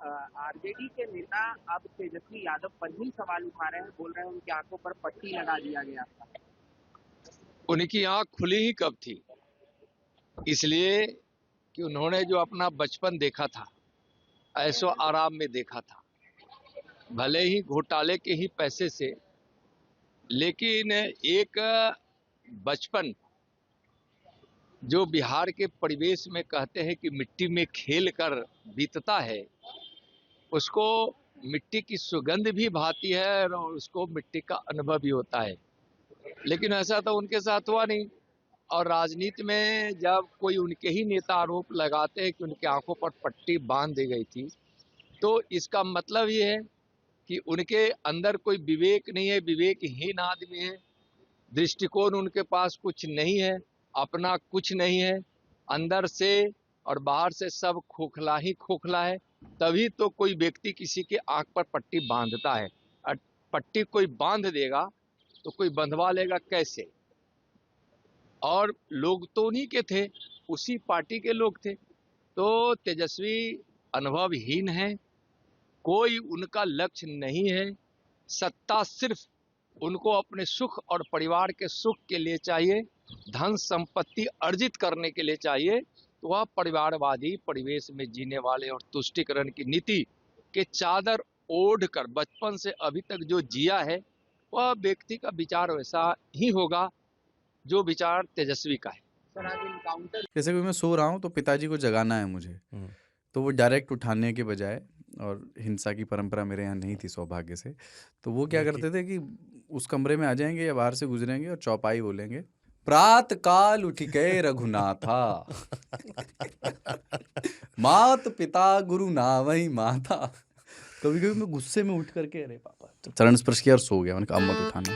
RJD के नेता अब तेजस्वी यादव पर ही सवाल उठा रहे हैं, बोल रहे हैं उनकी आंखों पर पट्टी लगा दिया गया था। उनकी आंख खुली ही कब थी? इसलिए कि उन्होंने जो अपना बचपन देखा था, ऐशो आराम में देखा था, भले ही घोटाले के ही पैसे से, लेकिन एक बचपन जो बिहार के परिवेश में कहते हैं कि मिट्टी में खेल कर बीतता है, उसको मिट्टी की सुगंध भी भाती है और उसको मिट्टी का अनुभव भी होता है। लेकिन ऐसा तो उनके साथ हुआ नहीं। और राजनीति में जब कोई उनके ही नेता आरोप लगाते हैं कि उनकी आंखों पर पट्टी बांध दी गई थी, तो इसका मतलब ये है कि उनके अंदर कोई विवेक नहीं है, विवेकहीन आदमी है, दृष्टिकोण उनके पास कुछ नहीं है, अपना कुछ नहीं है, अंदर से और बाहर से सब खोखला ही खोखला है। तभी तो कोई व्यक्ति किसी के आंख पर पट्टी बांधता है। और पट्टी कोई बांध देगा तो कोई बंधवा लेगा कैसे? और लोग तो उन्हीं के थे, उसी पार्टी के लोग थे। तो तेजस्वी अनुभवहीन है, कोई उनका लक्ष्य नहीं है। सत्ता सिर्फ उनको अपने सुख और परिवार के सुख के लिए चाहिए, धन संपत्ति अर्जित करने के लिए चाहिए। तो वह परिवारवादी परिवेश में जीने वाले और तुष्टिकरण की नीति के चादर ओढ़ कर बचपन से अभी तक जो जिया है, वह व्यक्ति का विचार वैसा ही होगा जो विचार तेजस्वी का है। सर, आज इनकाउंटर जैसे कि मैं सो रहा हूँ तो पिताजी को जगाना है मुझे, तो वो डायरेक्ट उठाने के बजाय, और हिंसा की परंपरा मेरे यहाँ नहीं थी सौभाग्य से, तो वो क्या करते थे कि उस कमरे में आ जाएंगे या बाहर से गुजरेंगे और चौपाई बोलेंगे, प्रात काल उठ के रघुनाथा मात पिता गुरु नावई माता। कभी कभी मैं गुस्से में उठ करके अरे पापा चरण स्पर्श किया और सो गया। मैंने कहा अब मत उठाना।